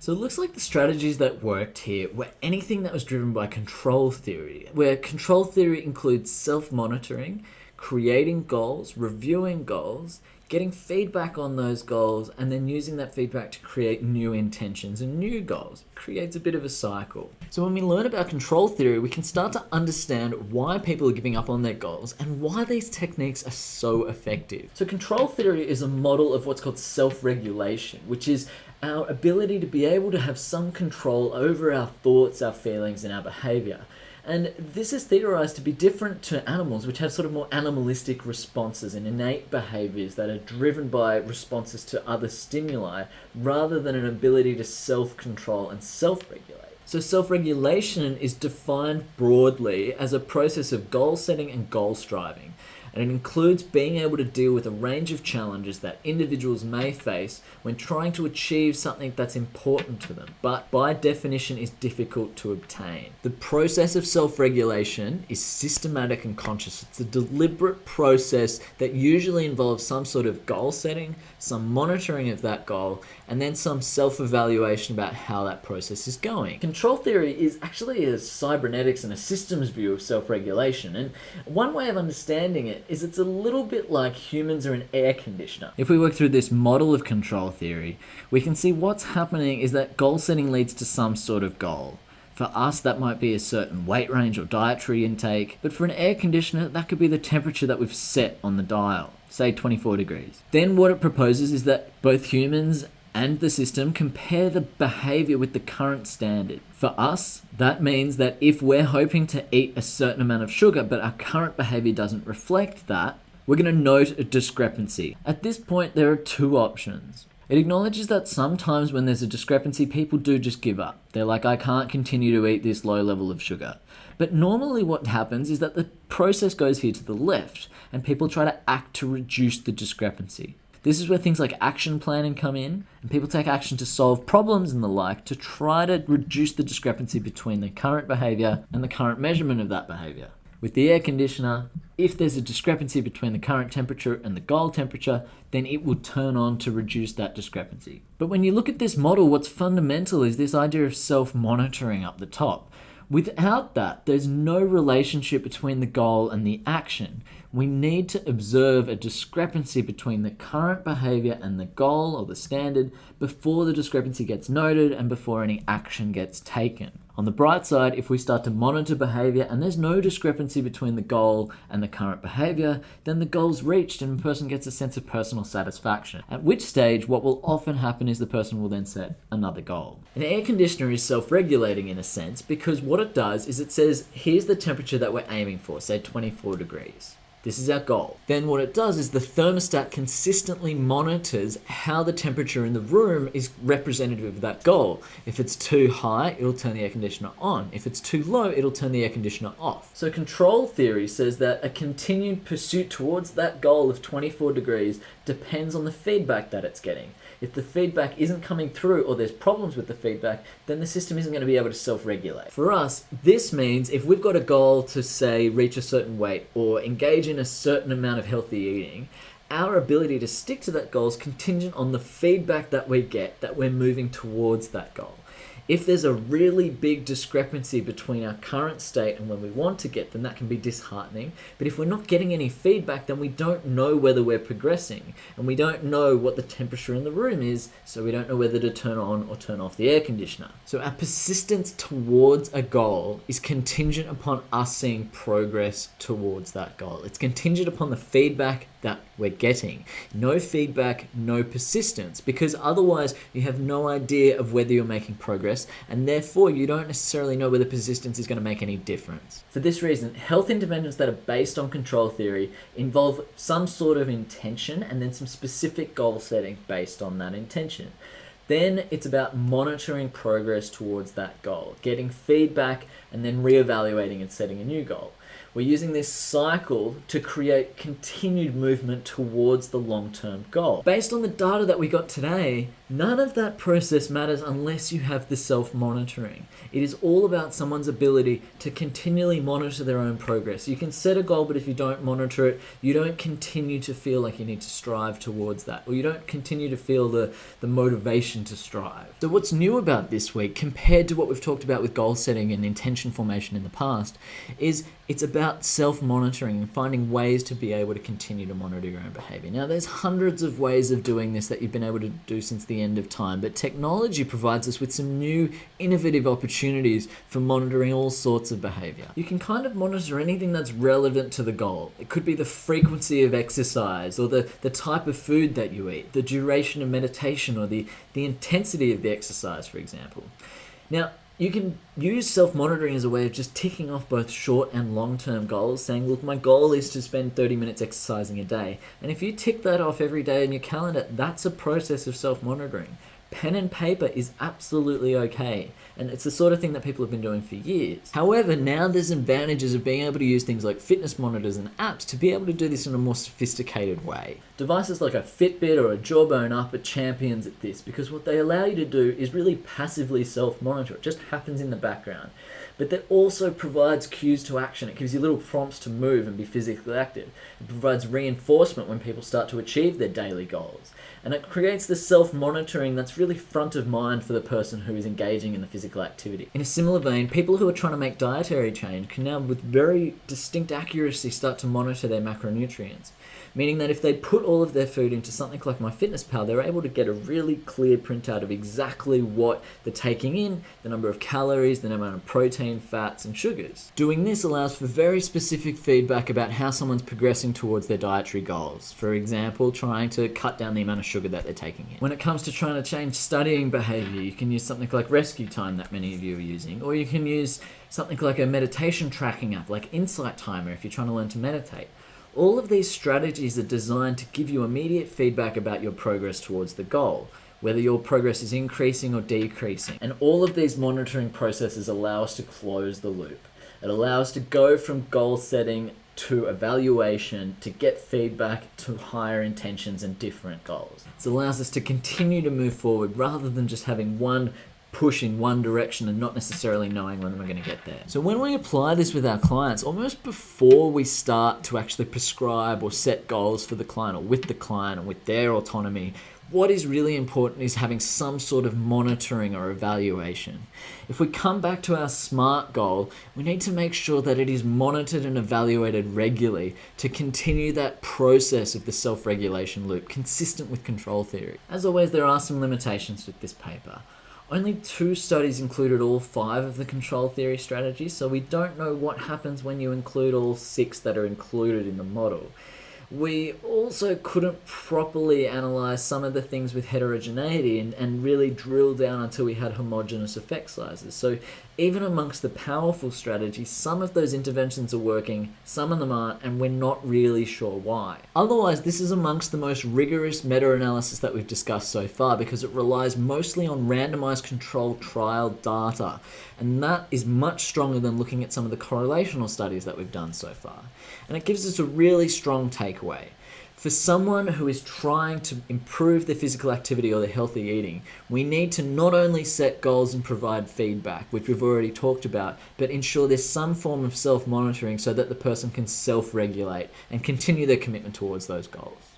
So it looks like the strategies that worked here were anything that was driven by control theory, where control theory includes self-monitoring, creating goals, reviewing goals, getting feedback on those goals, and then using that feedback to create new intentions and new goals. It creates a bit of a cycle. So when we learn about control theory, we can start to understand why people are giving up on their goals and why these techniques are so effective. So control theory is a model of what's called self-regulation, which is our ability to be able to have some control over our thoughts, our feelings, and our behavior. And this is theorized to be different to animals, which have sort of more animalistic responses and innate behaviors that are driven by responses to other stimuli, rather than an ability to self-control and self-regulate. So self-regulation is defined broadly as a process of goal setting and goal striving. And it includes being able to deal with a range of challenges that individuals may face when trying to achieve something that's important to them, but by definition is difficult to obtain. The process of self-regulation is systematic and conscious. It's a deliberate process that usually involves some sort of goal setting, some monitoring of that goal, and then some self-evaluation about how that process is going. Control theory is actually a cybernetics and a systems view of self-regulation, and one way of understanding it is it's a little bit like humans are an air conditioner. If we work through this model of control theory, we can see what's happening is that goal setting leads to some sort of goal. For us, that might be a certain weight range or dietary intake, but for an air conditioner, that could be the temperature that we've set on the dial, say 24 degrees. Then what it proposes is that both humans and the system compare the behavior with the current standard. For us, that means that if we're hoping to eat a certain amount of sugar, but our current behavior doesn't reflect that, we're going to note a discrepancy. At this point, there are two options. It acknowledges that sometimes when there's a discrepancy, people do just give up. They're like, I can't continue to eat this low level of sugar. But normally what happens is that the process goes here to the left, and people try to act to reduce the discrepancy. This is where things like action planning come in, and people take action to solve problems and the like to try to reduce the discrepancy between the current behavior and the current measurement of that behavior. With the air conditioner, if there's a discrepancy between the current temperature and the goal temperature, then it will turn on to reduce that discrepancy. But when you look at this model, what's fundamental is this idea of self-monitoring up the top. Without that, there's no relationship between the goal and the action. We need to observe a discrepancy between the current behavior and the goal or the standard before the discrepancy gets noted and before any action gets taken. On the bright side, if we start to monitor behavior and there's no discrepancy between the goal and the current behavior, then the goal's reached and the person gets a sense of personal satisfaction. At which stage, what will often happen is the person will then set another goal. An air conditioner is self-regulating in a sense because what it does is it says, here's the temperature that we're aiming for, say 24 degrees. This is our goal. Then what it does is the thermostat consistently monitors how the temperature in the room is representative of that goal. If it's too high, it'll turn the air conditioner on. If it's too low, it'll turn the air conditioner off. So control theory says that a continued pursuit towards that goal of 24 degrees depends on the feedback that it's getting. If the feedback isn't coming through or there's problems with the feedback, then the system isn't going to be able to self-regulate. For us, this means if we've got a goal to, say, reach a certain weight or engage in a certain amount of healthy eating, our ability to stick to that goal is contingent on the feedback that we get that we're moving towards that goal. If there's a really big discrepancy between our current state and where we want to get, then that can be disheartening. But if we're not getting any feedback, then we don't know whether we're progressing. And we don't know what the temperature in the room is, so we don't know whether to turn on or turn off the air conditioner. So our persistence towards a goal is contingent upon us seeing progress towards that goal. It's contingent upon the feedback that we're getting. No feedback, no persistence, because otherwise you have no idea of whether you're making progress, and therefore you don't necessarily know whether persistence is going to make any difference. For this reason, health interventions that are based on control theory involve some sort of intention and then some specific goal setting based on that intention. Then it's about monitoring progress towards that goal, getting feedback, and then reevaluating and setting a new goal. We're using this cycle to create continued movement towards the long-term goal. Based on the data that we got today, None of that process matters unless you have the self-monitoring. It is all about someone's ability to continually monitor their own progress. You can set a goal, but if you don't monitor it, you don't continue to feel like you need to strive towards that, or you don't continue to feel the motivation to strive. So what's new about this week, compared to what we've talked about with goal setting and intention formation in the past, is it's about self-monitoring and finding ways to be able to continue to monitor your own behavior. Now, there's hundreds of ways of doing this that you've been able to do since the end of time, but technology provides us with some new innovative opportunities for monitoring all sorts of behavior. You can kind of monitor anything that's relevant to the goal. It could be the frequency of exercise, or the type of food that you eat, the duration of meditation, or the intensity of the exercise, for example. Now, you can use self-monitoring as a way of just ticking off both short and long-term goals, saying, look, my goal is to spend 30 minutes exercising a day. And if you tick that off every day in your calendar, that's a process of self-monitoring. Pen and paper is absolutely okay, and it's the sort of thing that people have been doing for years. However, now there's advantages of being able to use things like fitness monitors and apps to be able to do this in a more sophisticated way. Devices like a Fitbit or a Jawbone Up are champions at this, because what they allow you to do is really passively self-monitor. It just happens in the background. But that also provides cues to action. It gives you little prompts to move and be physically active. It provides reinforcement when people start to achieve their daily goals. And it creates the self-monitoring that's really front of mind for the person who is engaging in the physical activity. In a similar vein, people who are trying to make dietary change can now, with very distinct accuracy, start to monitor their macronutrients. Meaning that if they put all of their food into something like MyFitnessPal, they're able to get a really clear printout of exactly what they're taking in, the number of calories, the amount of protein, fats, and sugars. Doing this allows for very specific feedback about how someone's progressing towards their dietary goals. For example, trying to cut down the amount of sugar that they're taking in. When it comes to trying to change studying behavior, you can use something like Rescue Time that many of you are using, or you can use something like a meditation tracking app like Insight Timer if you're trying to learn to meditate. All of these strategies are designed to give you immediate feedback about your progress towards the goal, whether your progress is increasing or decreasing. And all of these monitoring processes allow us to close the loop. It allows us to go from goal setting to evaluation, to get feedback, to higher intentions and different goals. It allows us to continue to move forward rather than just having one push in one direction and not necessarily knowing when we're going to get there. So when we apply this with our clients, almost before we start to actually prescribe or set goals for the client, or with the client, or with their autonomy, what is really important is having some sort of monitoring or evaluation. If we come back to our SMART goal, we need to make sure that it is monitored and evaluated regularly to continue that process of the self-regulation loop consistent with control theory. As always, there are some limitations with this paper. Only 2 studies included all 5 of the control theory strategies, so we don't know what happens when you include all 6 that are included in the model. We also couldn't properly analyze some of the things with heterogeneity and really drill down until we had homogeneous effect sizes. So even amongst the powerful strategies, some of those interventions are working, some of them aren't, and we're not really sure why. Otherwise, this is amongst the most rigorous meta-analysis that we've discussed so far, because it relies mostly on randomized controlled trial data, and that is much stronger than looking at some of the correlational studies that we've done so far. And it gives us a really strong takeaway. For someone who is trying to improve their physical activity or their healthy eating, we need to not only set goals and provide feedback, which we've already talked about, but ensure there's some form of self-monitoring so that the person can self-regulate and continue their commitment towards those goals.